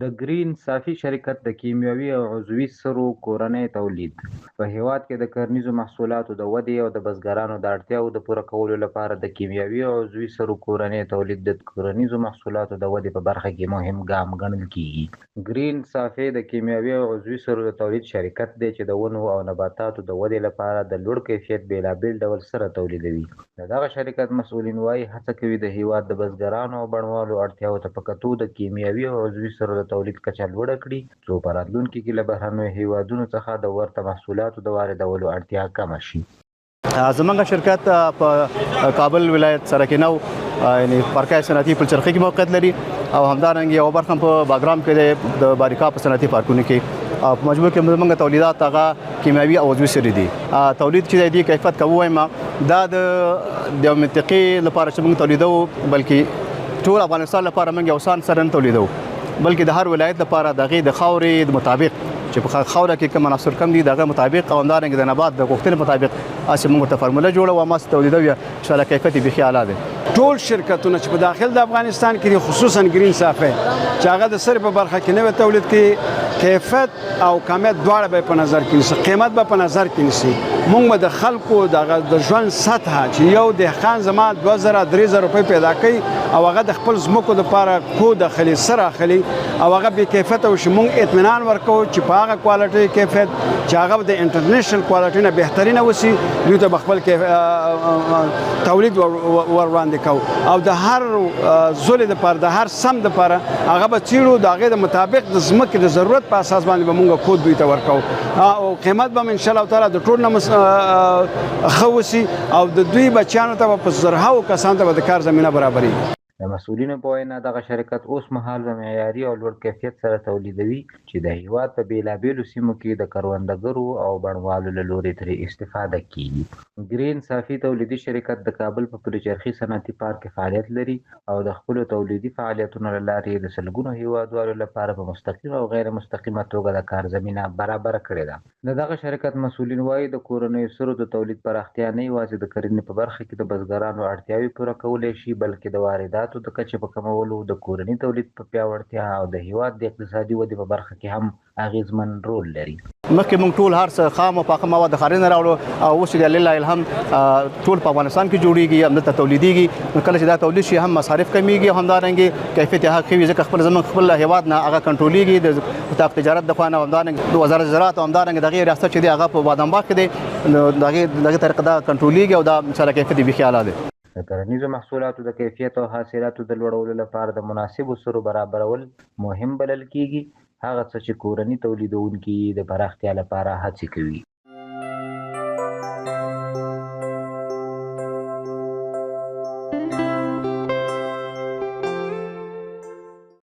د ګرین صافي شرکت د کیمیاوي او عضوي سرو کورنی تولید په هېواد کې د کرنیزو محصولاتو د ودې او د بزګرانو د اړتیاوو د پوره کولو لپاره د کیمیاوي او عضوي سرو کورنی تولید د کرنیزو محصولاتو د ودې په برخه کې مهم ګام ګڼل کیږي. ګرین صافي د کیمیاوي او عضوي سرو د تولید شرکت دی چې د ونو او نباتاتو د ودې لپاره د لوړ کیفیت بیلابیل ډول سره تولیدوي. د دغه شرکت مسؤلین وايي هڅه کوي د هېواد د بزګرانو او بڼوالو اړتیاوو ته په کتو د کیمیاوي او عضوي سرو د تولید کچه لوړه کړي څو په راتلونکي کې له بهرنیو هېوادونو څخه د ورته محصولاتو د واردولو اړتیا کمه شي. زمونږ شرکت په کابل ولایت سرکینو یعنی پارکای صنعتي پلچرخي کې موقعیت لري او همدارنګه یو برخه په باګرام کې د باریکا په صنعتي پارکونو کې په مجموع کې زمونږ تولیدات هغه کیمیاوي او عضوي سرې دي. تولید چې دی کیفیت کوو وایم دا د منطقې لپاره چې موږ تولیدو بلکې ټول افغانستان لپاره موږ یو سان سره نه تولیدو بلکې د هر ولایت لپاره دغه د خاورې د مطابق چې په خاوره کې کوم عناصر کم دي دغه مطابق او همدارنګه د نبات د غوښتنې مطابق اسې موږ ته فارموله جوړو او ماست تولیدو ان شاء الله کیفیت به خیال ده. ټول شرکتونه چې په داخل د افغانستان کې خصوصا ګرین صافي چې هغه د سر په برخه کې نوې تولید کې کیفیت او کمیت دواړه به په نظر کې نیسي، قیمت به په نظر کې نیسي. موږ به د خلکو د ژوند سطح چې یو دهقان زما 2000-3000 روپۍ پیدا کوي او هغه د خپل ځمکو لپاره کود اخلي سره اخلي او هغه به کیفیت او شمون اطمینان ورکو چې په هغه کوالټي کیفیت چې هغه د انټرنیشنل کوالټي نه بهترینه وسی دوی ته خپل تولید ور وړاندې کو او د هر زول لپاره د هر سم لپاره هغه به چیرو د هغه د مطابق د ځمکې د ضرورت په اساس باندې به موږ کود دوی ته ورکو او قیمت به ان شاء الله تعالی د ټول خوسی او د دوی بچیانو ته په زرهاو کسانو ته د کار زمينه برابرې. د مسؤلینو په وینا دغه شرکت اوس مهال په معیاري او لوړ کیفیت سره تولیدوي چې د هېواد په بیلابیلو سیمو کې د کروندګرو او بڼوالو له لوري ترې استفاده کیږي. ګرین صافي تولیدي شرکت د کابل په پلچرخي صنعتي پارک کې فعالیت لري او د خپلو تولیدي فعالیتونو له لارې د سلګونو هېوادوالو لپاره په مستقیمه او غیر مستقیمه توګه د کار زمینه برابره کړې ده. د دغه شرکت مسؤلین وایي د کورنیو سرو د تولید پراختیا نه یوازې د کرنې په برخه کې د بزګرانو اړتیاوې پوره کولی شي بلکې د وارداتو د کچې په کمولو د کورني تولید په پیاوړتیا او د هېواد د اقتصادي ودې په برخه کې هم اغیزمن رول لري. مخکې موږ ټول هر څه خام او پاخه مواد خارج نه راوړو او اوس چې لله الحمد ټول په افغانستان کې جوړیږي همدلته تولیدیږي نو کله چې دا تولید شي هم مصارف کمیږي او همدارنګه کیفیت هغه کوي ځکه خپل زمون خپل هېواد نه هغه کنټرولېږي د اتاق تجارت د خوانه همدارنګه د وزارت زراعت او همدارنګه دغه ریاست چې دی هغه په بادام باغ کې دی نو دغه طریقه دا کنټرولېږي او دا ان شاء الله کیفیت به خیال ده. د کرنیزو محصولاتو د کیفیت او حاصلاتو د لوړولو لپاره د مناسبو سرو برابرول مهم بلل کیږي. هغه څه چې کورني تولیدونکي د پراختیا لپاره هڅې کوي.